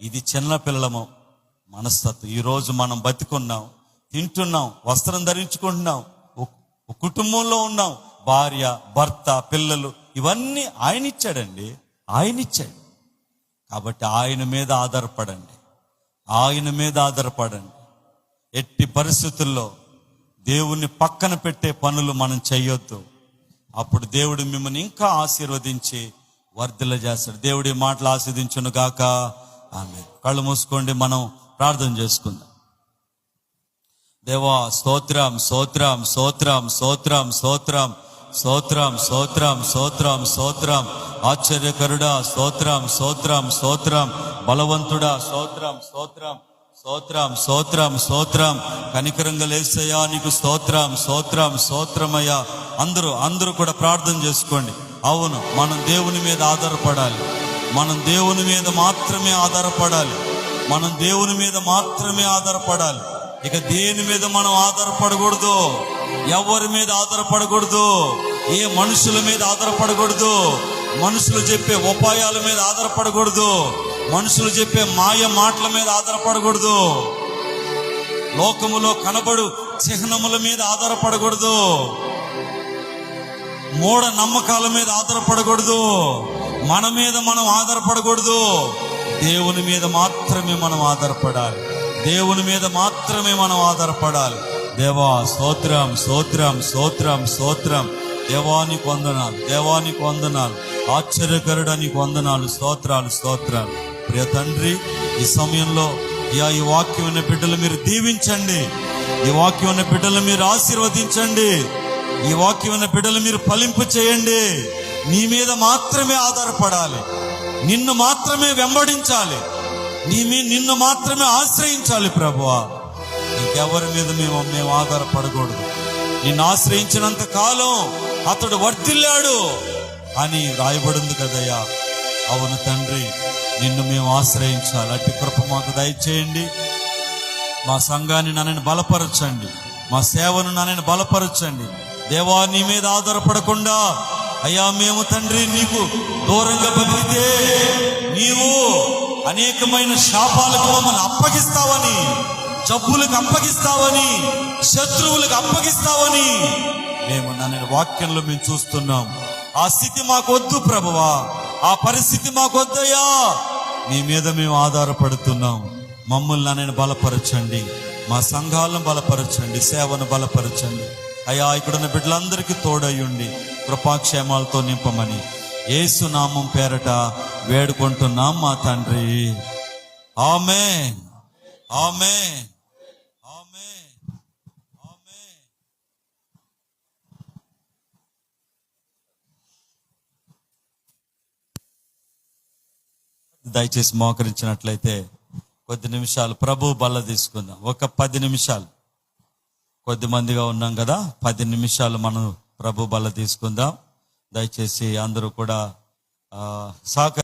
ఇది చిన్న పిల్లలము మనస్తత్వం. ఈరోజు మనం బతికున్నాం, తింటున్నాం, వస్త్రం ధరించుకుంటున్నాం, కుటుంబంలో ఉన్నాం, భార్య, భర్త, పిల్లలు, ఇవన్నీ ఆయన ఇచ్చాడండి, ఆయన ఇచ్చాడు. కాబట్టి ఆయన మీద ఆధారపడండి. ఆయన మీద ఆధారపడండి. ఎట్టి పరిస్థితుల్లో దేవుణ్ణి పక్కన పెట్టే పనులు మనం చేయొద్దు. అప్పుడు దేవుడు మిమ్మల్ని ఇంకా ఆశీర్వదించి వర్ధిల్ల చేస్తాడు. దేవుడి మాటలు ఆశీర్వదించును గాక. ఆమేన్. కళ్ళు మూసుకోండి, మనం ప్రార్థన చేసుకుందాం. దేవా స్తోత్రం, స్తోత్రం, స్తోత్రం, స్తోత్రం, స్తోత్రం, స్తోత్రం, స్తోత్రం, స్తోత్రం, స్తోత్రం. ఆశ్చర్యకరుడా స్తోత్రం, స్తోత్రం, స్తోత్రం. బలవంతుడా స్తోత్రం, స్తోత్రం, స్తోత్రం, స్తోత్రం, స్తోత్రం. కనికరంగా యేసయ్యా నీకు స్తోత్రం, స్తోత్రం, స్తోత్రమయ్యా. అందరూ కూడా ప్రార్థన చేసుకోండి. అవును, మనం దేవుని మీద ఆధారపడాలి. మనం దేవుని మీద మాత్రమే ఆధారపడాలి. మనం దేవుని మీద మాత్రమే ఆధారపడాలి. ఇక దేని మీద మనం ఆధారపడకూడదు. ఎవరి మీద ఆధారపడకూడదు. ఏ మనుషుల మీద ఆధారపడకూడదు. మనుషులు చెప్పే ఉపాయాల మీద ఆధారపడకూడదు. మనుషులు చెప్పే మాయ మాటల మీద ఆధారపడకూడదు. లోకములో కనబడు చిహ్నముల మీద ఆధారపడకూడదు. మూఢ నమ్మకాల మీద ఆధారపడకూడదు. మన మీద మనం ఆధారపడకూడదు. దేవుని మీద మాత్రమే మనం ఆధారపడాలి. దేవుని మీద మాత్రమే మనం ఆధారపడాలి. దేవా స్తోత్రం, స్తోత్రం, స్తోత్రం, స్తోత్రం. దేవానికి వందనాలు, దేవానికి వందనాలు. ఆశ్చర్యకరుడా నీకు వందనాలు, స్తోత్రాలు, స్తోత్రాలు. ప్రియ తండ్రి, ఈ సమయంలో ఈ వాక్యం ఉన్న బిడ్డలు మీరు దీవించండి. ఈ వాక్యం ఉన్న బిడ్డలు మీరు ఆశీర్వదించండి. ఈ వాక్యం ఉన్న బిడ్డలు మీరు ఫలింపు చేయండి. నీ మీద మాత్రమే ఆధారపడాలి. నిన్ను మాత్రమే వెంబడించాలి. నిన్ను మాత్రమే ఆశ్రయించాలి ప్రభువా. ఇంకెవరి మీద మేము ఆధారపడకూడదు. నిన్ను ఆశ్రయించినంత కాలం అతడు వర్ధిల్లాడు అని రాయబడింది కదయ్యా. అవును తండ్రి, నిన్ను మేము ఆశ్రయించాలి. అట్టి కృప మాకు దయచేయండి. మా సంఘాన్ని నన్ను బలపరచండి. మా సేవను నన్ను బలపరచండి. దేవా, నీ మీద ఆధారపడకుండా అయ్యా మేము తండ్రి నీకు దూరంగా బతికితే నీవు అనేకమైన శాపాలకు మమ్మల్ని అప్పగిస్తావని, జబ్బులకు అప్పగిస్తావని, శత్రువులకు అప్పగిస్తావని మేము నన్ను వాక్యంలో మేము చూస్తున్నాం. ఆ స్థితి మాకు వద్దు ప్రభువా. ఆ పరిస్థితి మాకు వద్దయ్యా. నీ మీద మేము ఆధారపడుతున్నాం. మమ్మల్ని నన్ను బలపరచండి. మా సంఘాలను బలపరచండి. సేవను బలపరచండి అయ్యా. ఇక్కడున్న బిడ్డలందరికీ తోడయ్యుండి కృపాక్షేమాలతో నింపమని యేసు నామం పేరట వేడుకుంటున్నాం మా తండ్రి. ఆమేన్, ఆమేన్, ఆమేన్, ఆమేన్. దయచేసి మోకరించినట్లయితే కొద్ది నిమిషాలు ప్రభు బల్ల తీసుకుందాం. ఒక 10 నిమిషాలు. కొద్ది మందిగా ఉన్నాం కదా, 10 నిమిషాలు మనం ప్రభు బల్ల తీసుకుందాం. దయచేసి అందరూ కూడా సహకరి